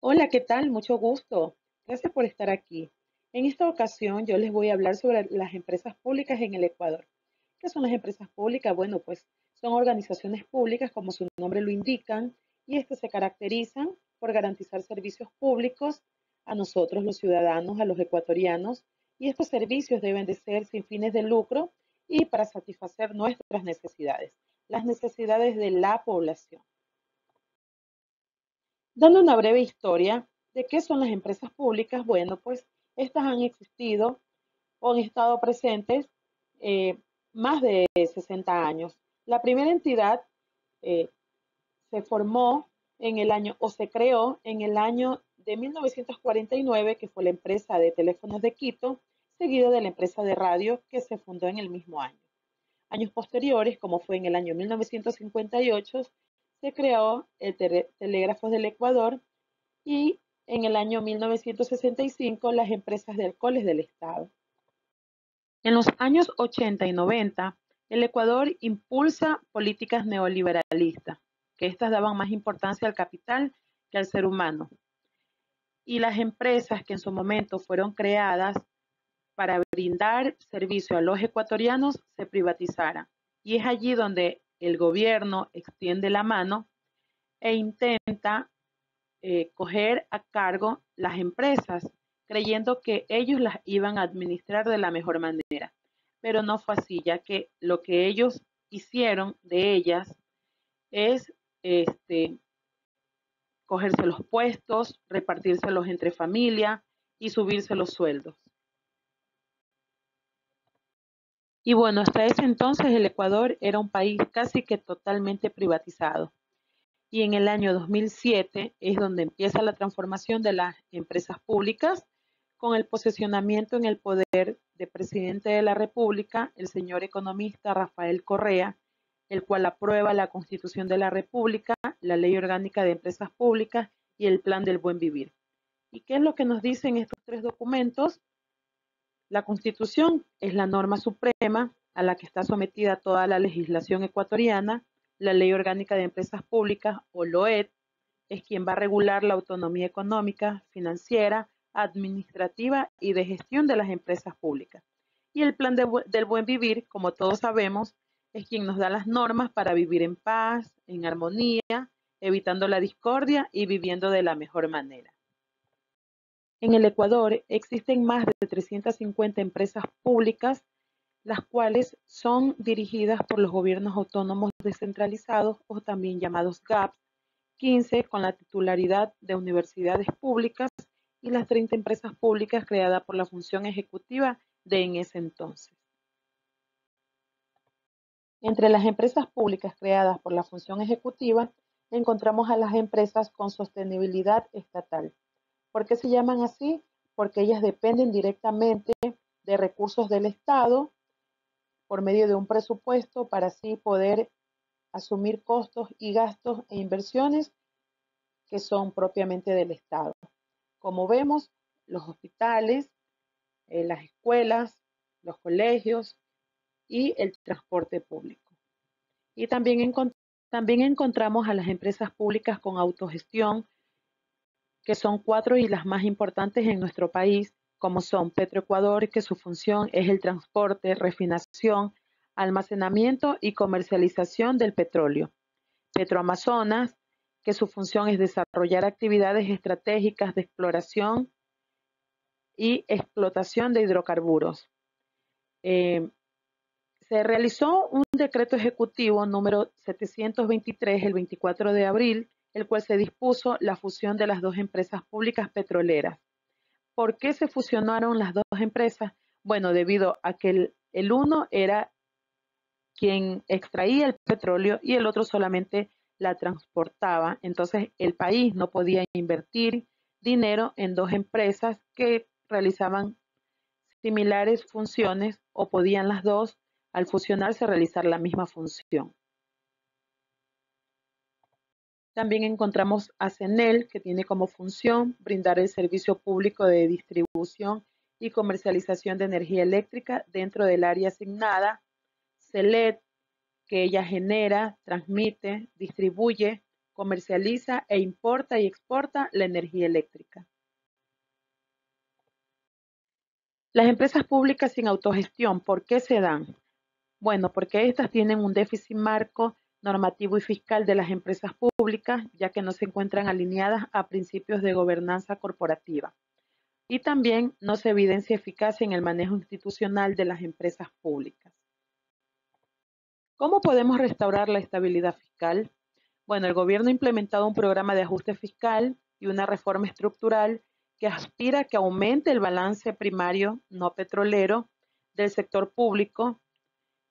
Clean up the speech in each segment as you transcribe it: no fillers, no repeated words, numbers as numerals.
Hola, ¿qué tal? Mucho gusto. Gracias por estar aquí. En esta ocasión yo les voy a hablar sobre las empresas públicas en el Ecuador. ¿Qué son las empresas públicas? Bueno, pues son organizaciones públicas, como su nombre lo indican, y estas se caracterizan por garantizar servicios públicos a nosotros, los ciudadanos, a los ecuatorianos, y estos servicios deben de ser sin fines de lucro y para satisfacer nuestras necesidades, las necesidades de la población. Dando una breve historia de qué son las empresas públicas, bueno, pues estas han existido o han estado presentes eh, más de 60 años. La primera entidad eh, se formó en el año o se creó en el año de 1949, que fue la empresa de teléfonos de Quito, seguido de la empresa de radio que se fundó en el mismo año. Años posteriores, como fue en el año 1958, se creó el Telégrafos del Ecuador y en el año 1965 las empresas de alcoholes del Estado. En los años 80 y 90, el Ecuador impulsa políticas neoliberalistas, que estas daban más importancia al capital que al ser humano. Y las empresas que en su momento fueron creadas para brindar servicio a los ecuatorianos se privatizaran. Y es allí donde el gobierno extiende la mano e intenta coger a cargo las empresas, creyendo que ellos las iban a administrar de la mejor manera. Pero no fue así, ya que lo que ellos hicieron de ellas es cogerse los puestos, repartírselos entre familia y subirse los sueldos. Y bueno, hasta ese entonces el Ecuador era un país casi que totalmente privatizado. Y en el año 2007 es donde empieza la transformación de las empresas públicas con el posesionamiento en el poder del presidente de la República, el señor economista Rafael Correa, el cual aprueba la Constitución de la República, la Ley Orgánica de Empresas Públicas y el Plan del Buen Vivir. ¿Y qué es lo que nos dicen estos tres documentos? La Constitución es la norma suprema a la que está sometida toda la legislación ecuatoriana. La Ley Orgánica de Empresas Públicas, o LOED, es quien va a regular la autonomía económica, financiera, administrativa y de gestión de las empresas públicas. Y el Plan del Buen Vivir, como todos sabemos, es quien nos da las normas para vivir en paz, en armonía, evitando la discordia y viviendo de la mejor manera. En el Ecuador existen más de 350 empresas públicas, las cuales son dirigidas por los gobiernos autónomos descentralizados o también llamados GAPS, 15 con la titularidad de universidades públicas y las 30 empresas públicas creadas por la función ejecutiva de en ese entonces. Entre las empresas públicas creadas por la función ejecutiva encontramos a las empresas con sostenibilidad estatal. ¿Por qué se llaman así? Porque ellas dependen directamente de recursos del Estado por medio de un presupuesto para así poder asumir costos y gastos e inversiones que son propiamente del Estado. Como vemos, los hospitales, las escuelas, los colegios y el transporte público. Y también encontramos a las empresas públicas con autogestión, que son 4 y las más importantes en nuestro país, como son Petroecuador, que su función es el transporte, refinación, almacenamiento y comercialización del petróleo. Petroamazonas, que su función es desarrollar actividades estratégicas de exploración y explotación de hidrocarburos. Se realizó un decreto ejecutivo número 723 el 24 de abril, el cual se dispuso la fusión de las dos empresas públicas petroleras. ¿Por qué se fusionaron las dos empresas? Bueno, debido a que el uno era quien extraía el petróleo y el otro solamente la transportaba. Entonces el país no podía invertir dinero en dos empresas que realizaban similares funciones o podían las dos al fusionarse realizar la misma función. También encontramos a CENEL, que tiene como función brindar el servicio público de distribución y comercialización de energía eléctrica dentro del área asignada. CELED, que ella genera, transmite, distribuye comercializa e importa y exporta la energía eléctrica. Las empresas públicas sin autogestión, ¿por qué se dan? Bueno, porque estas tienen un déficit marco normativo y fiscal de las empresas públicas, ya que no se encuentran alineadas a principios de gobernanza corporativa. Y también no se evidencia eficacia en el manejo institucional de las empresas públicas. ¿Cómo podemos restaurar la estabilidad fiscal? Bueno, el gobierno ha implementado un programa de ajuste fiscal y una reforma estructural que aspira a que aumente el balance primario no petrolero del sector público,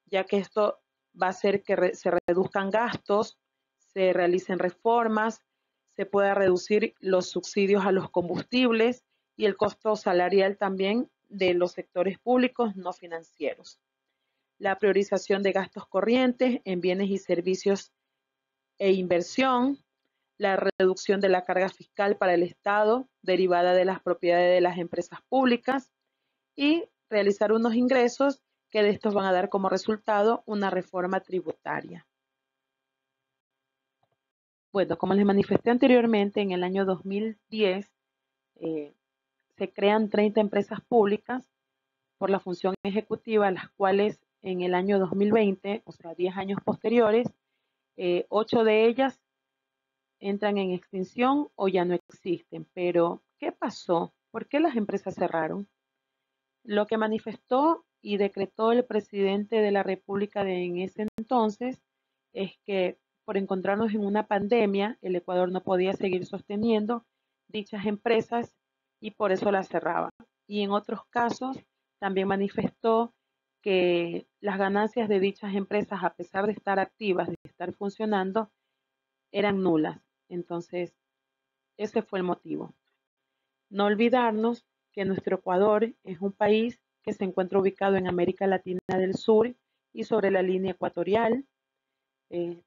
ya que esto va a hacer que se reduzcan gastos, se realicen reformas, se pueda reducir los subsidios a los combustibles y el costo salarial también de los sectores públicos no financieros. La priorización de gastos corrientes en bienes y servicios e inversión, la reducción de la carga fiscal para el Estado derivada de las propiedades de las empresas públicas y realizar unos ingresos que de estos van a dar como resultado una reforma tributaria. Bueno, como les manifesté anteriormente, en el año 2010 se crean 30 empresas públicas por la función ejecutiva, las cuales en el año 2020, o sea, 10 años posteriores, 8 de ellas entran en extinción o ya no existen. Pero, ¿qué pasó? ¿Por qué las empresas cerraron? Lo que manifestó y decretó el presidente de la República en ese entonces es que por encontrarnos en una pandemia, el Ecuador no podía seguir sosteniendo dichas empresas y por eso las cerraba. Y en otros casos también manifestó que las ganancias de dichas empresas, a pesar de estar activas, de estar funcionando, eran nulas. Entonces, ese fue el motivo. No olvidarnos que nuestro Ecuador es un país que se encuentra ubicado en América Latina del Sur y sobre la línea ecuatorial.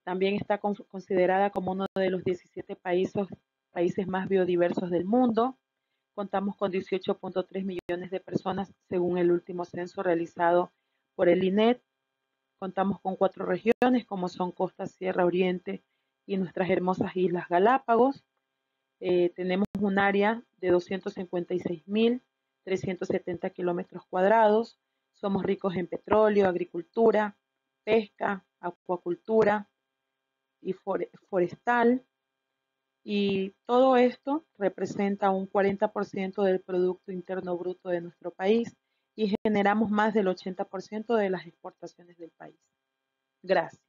También está considerada como uno de los 17 países más biodiversos del mundo. Contamos con 18.3 millones de personas según el último censo realizado por el INET. Contamos con 4 regiones como son Costa, Sierra, Oriente y nuestras hermosas Islas Galápagos. Tenemos un área de 256.370 kilómetros cuadrados. Somos ricos en petróleo, agricultura, pesca, acuacultura y forestal. Y todo esto representa un 40% del Producto Interno Bruto de nuestro país y generamos más del 80% de las exportaciones del país. Gracias.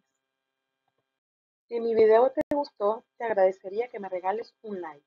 Si mi video te gustó, te agradecería que me regales un like.